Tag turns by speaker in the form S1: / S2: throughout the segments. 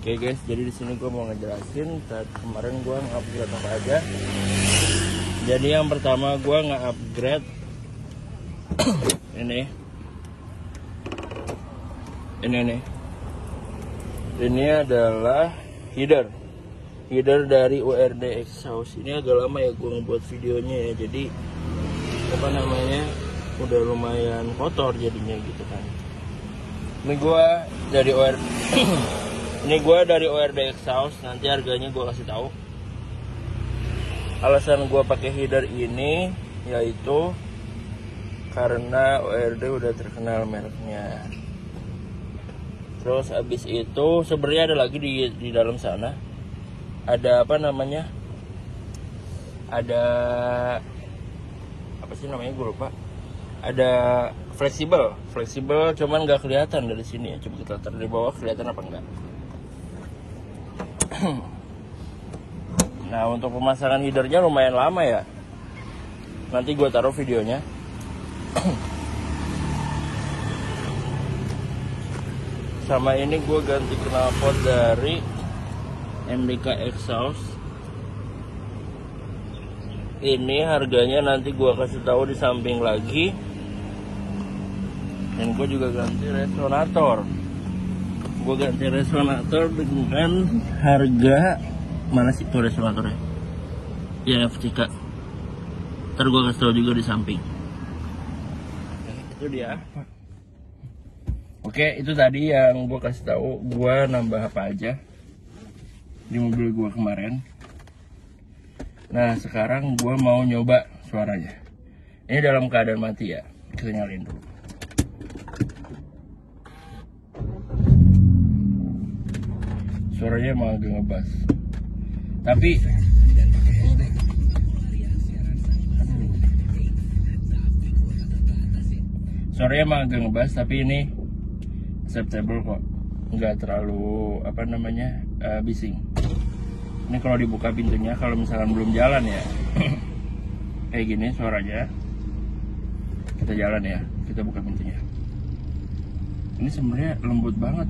S1: Oke guys, jadi di sini gue mau ngejelasin kemarin gue nge-upgrade apa aja. Jadi yang pertama gue nge-upgrade ini nih. Ini adalah header dari URD exhaust. Ini agak lama ya gue ngebuat videonya ya. Jadi apa namanya, udah lumayan kotor jadinya gitu kan. Ini gue dari URD exhaust. Nanti harganya gue kasih tahu. Alasan gue pakai header ini yaitu karena URD udah terkenal mereknya. Terus abis itu sebenarnya ada lagi di dalam sana. Ada apa namanya? Ada apa sih namanya, gue lupa. Ada fleksibel, cuman nggak kelihatan dari sini ya. Coba kita taruh di bawah, kelihatan apa enggak? Nah, untuk pemasangan headernya lumayan lama ya. Nanti gue taruh videonya. Sama ini gue ganti knalpot dari MDK exhaust. Ini harganya nanti gue kasih tahu di samping lagi. Dan gue juga ganti resonator. Gue ganti resonator dengan harga, mana sih tuh resonatornya? Ya FCK. Ntar gue kasih tahu juga di samping. Itu dia. Oke, itu tadi yang gue kasih tahu. Gue nambah apa aja di mobil gue kemarin. Nah, sekarang gue mau nyoba suaranya. Ini dalam keadaan mati ya. Kita nyalain dulu. Suaranya emang agak ngebas. Tapi suaranya emang agak ngebas, tapi ini acceptable kok, nggak terlalu apa namanya bising. Ini kalau dibuka pintunya, kalau misalkan belum jalan ya kayak gini suaranya. Kita jalan ya, kita buka pintunya. Ini sebenarnya lembut banget.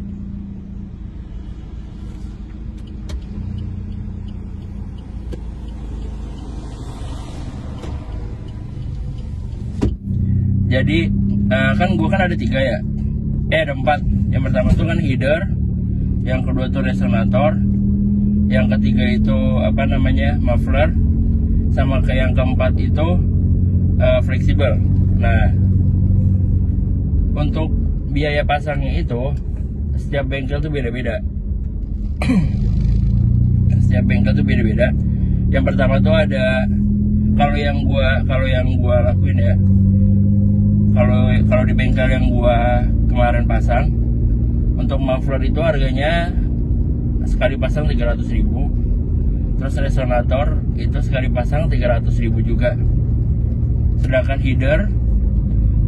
S1: Jadi kan gue kan ada 3 ya. Ada 4. Yang pertama tuh kan header, yang kedua tuh resonator, yang ketiga itu apa namanya, muffler, sama ke yang keempat itu fleksibel. Nah, untuk biaya pasangnya itu setiap bengkel tuh beda-beda. Setiap bengkel tuh beda-beda. Yang pertama tuh ada, kalau yang gua lakuin ya, kalau di bengkel yang gua kemarin pasang, untuk muffler itu harganya sekali pasang 300.000. Terus resonator itu sekali pasang 300.000 juga. Sedangkan header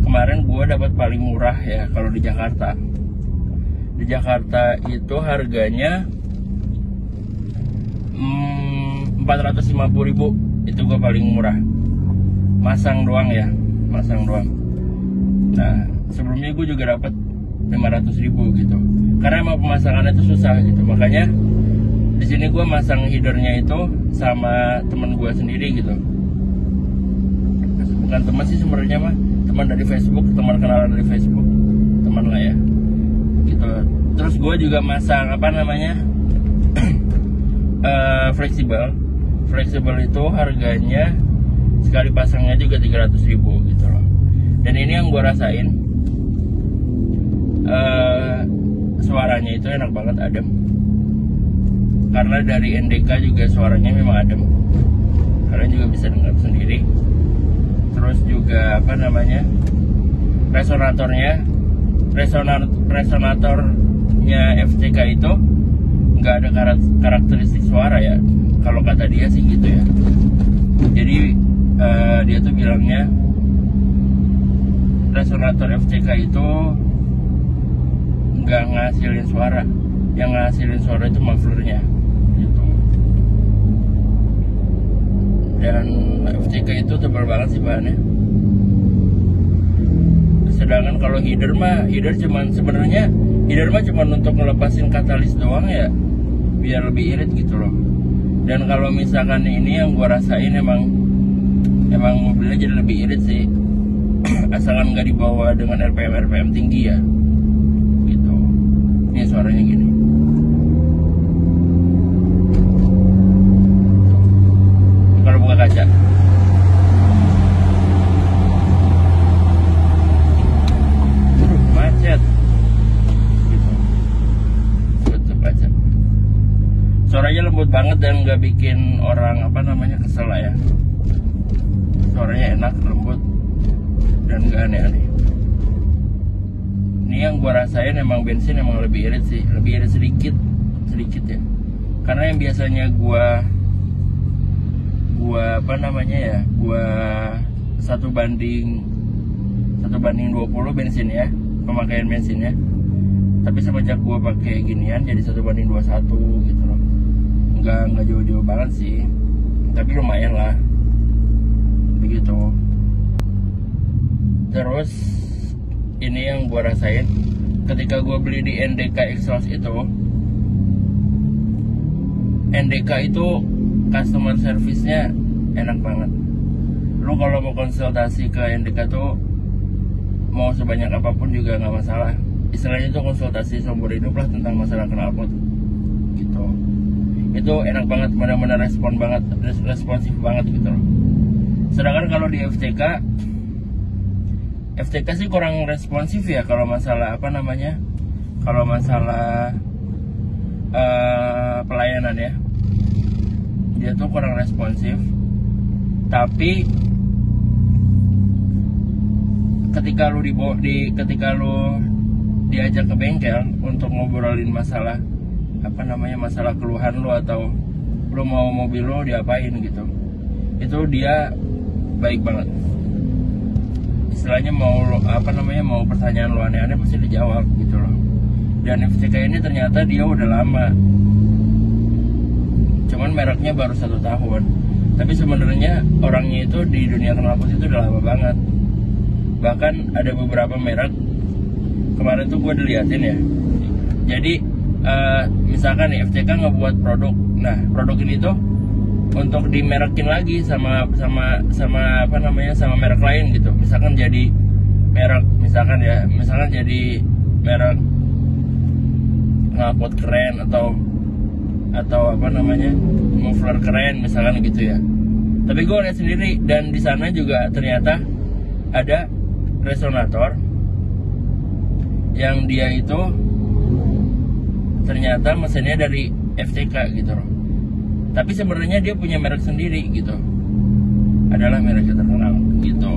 S1: kemarin gua dapat paling murah ya kalau di Jakarta. Di Jakarta itu harganya 450.000. Itu gua paling murah. Masang doang ya, masang doang. Nah, sebelumnya gue juga dapat 500.000 gitu. Karena emang pemasangannya itu susah gitu. Makanya di sini gue masang headernya itu sama teman gue sendiri gitu. Bukan teman sih sebenarnya mah, teman dari Facebook, teman kenalan dari Facebook, teman lah ya. Gitu. Terus gue juga masang apa namanya? Fleksibel. Fleksibel itu harganya sekali pasangnya juga 300.000 gitu loh. Dan ini yang gue rasain, suaranya itu enak banget, adem. Karena dari NDK juga suaranya memang adem. Kalian juga bisa dengar sendiri. Terus juga apa namanya, resonatornya FCK itu nggak ada karakteristik suara ya. Kalau kata dia sih gitu ya. Jadi dia tuh bilangnya resonator FCK itu nggak ngasilin suara. Yang ngasilin suara itu mufflernya gitu. Dan FCK itu tebal banget sih bahannya. Sedangkan kalau header mah, header cuman sebenarnya header mah cuman untuk ngelepasin katalis doang ya. biar lebih irit gitu loh. Dan kalau misalkan ini yang gua rasain emang mobilnya jadi lebih irit sih. Asalkan nggak dibawa dengan RPM tinggi ya gitu. Ini suaranya gini. Kalau buka kaca macet gitu. Tutup kaca. Suaranya lembut banget dan nggak bikin orang kesel lah ya. Suaranya enak, lembut, dan gak aneh-aneh. Ini yang gua rasain emang bensin emang lebih irit sih, lebih irit sedikit ya. Karena yang biasanya gua 1:20 bensin ya, pemakaian bensinnya. Tapi semenjak gua pakai ginian jadi 1:21 gitu loh. Nggak jauh-jauh banget sih, tapi lumayan lah begitu. Terus ini yang gue rasain ketika gue beli di NDK Exhaust itu. NDK itu customer service-nya enak banget. Lu kalau mau konsultasi ke NDK tuh mau sebanyak apapun juga nggak masalah. Istilahnya itu konsultasi seumur hidup lah tentang masalah knalpot gitu. Itu enak banget, benar-benar responsif banget gitu loh. Sedangkan kalau di FTK sih kurang responsif ya kalau masalah kalau masalah pelayanan ya. Dia tuh kurang responsif. Tapi ketika lu diajak ke bengkel untuk ngobrolin masalah masalah keluhan lu atau lu mau mobil lu diapain gitu, itu dia baik banget. Istilahnya mau pertanyaan lu aneh-aneh pasti dijawab gitu loh. Dan FTK ini ternyata dia udah lama, cuman mereknya baru 1 tahun. Tapi sebenarnya orangnya itu di dunia knalpot itu udah lama banget. Bahkan ada beberapa merek kemarin tuh gue diliatin ya. Jadi misalkan nih FTK ngebuat produk, nah produk ini tuh untuk dimerekin lagi sama merek lain gitu. Misalkan jadi merek jadi merek knalpot keren atau muffler keren misalkan gitu ya. Tapi gue lihat sendiri dan di sana juga ternyata ada resonator yang dia itu ternyata mesinnya dari FTK gitu loh. Tapi sebenarnya dia punya merek sendiri gitu. Adalah merek yang terkenal gitu.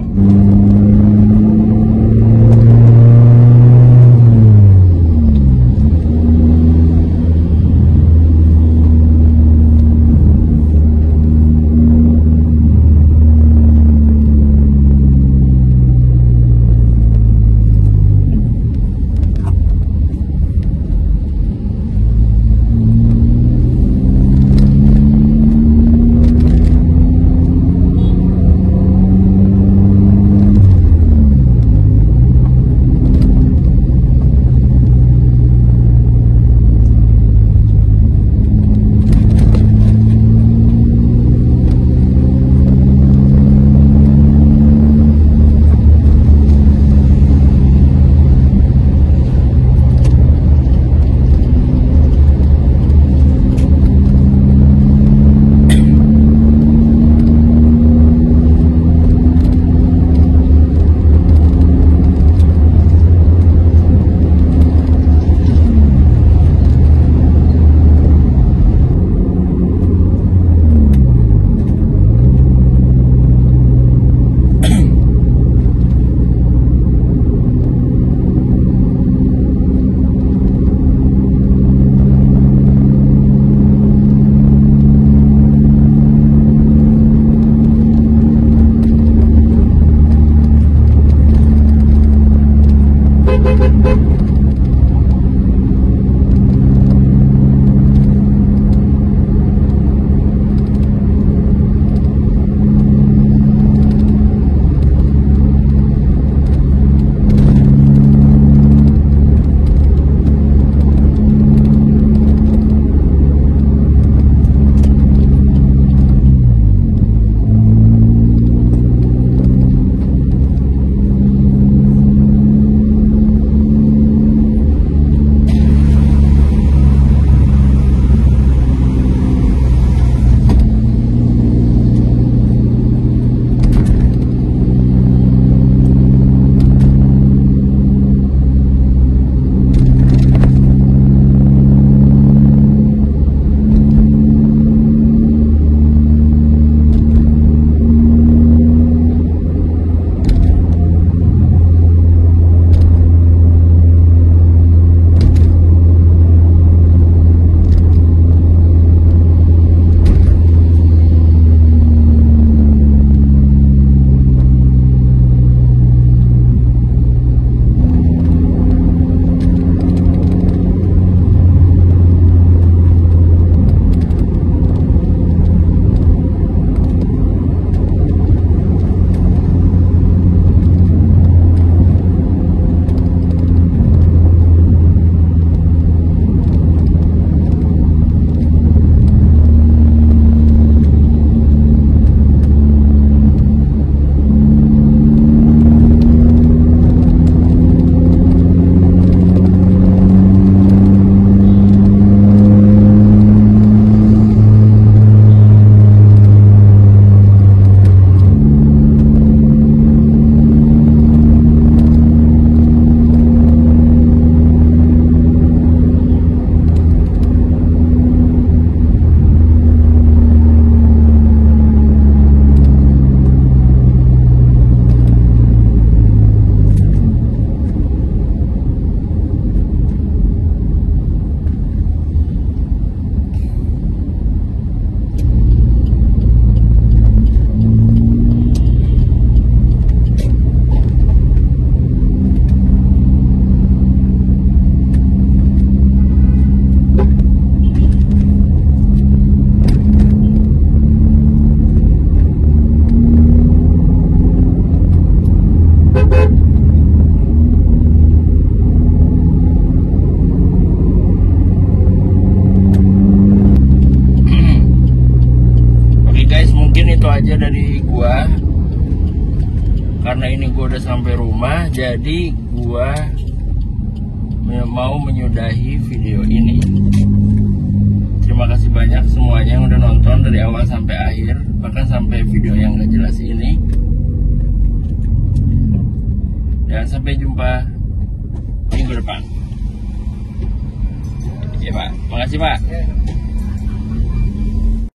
S1: itu aja dari gua. Karena ini gua udah sampai rumah, jadi gua mau menyudahi video ini. Terima kasih banyak semuanya yang udah nonton dari awal sampai akhir, bahkan sampai video yang gak jelas ini. Dan sampai jumpa minggu depan. Ya Pak, makasih Pak.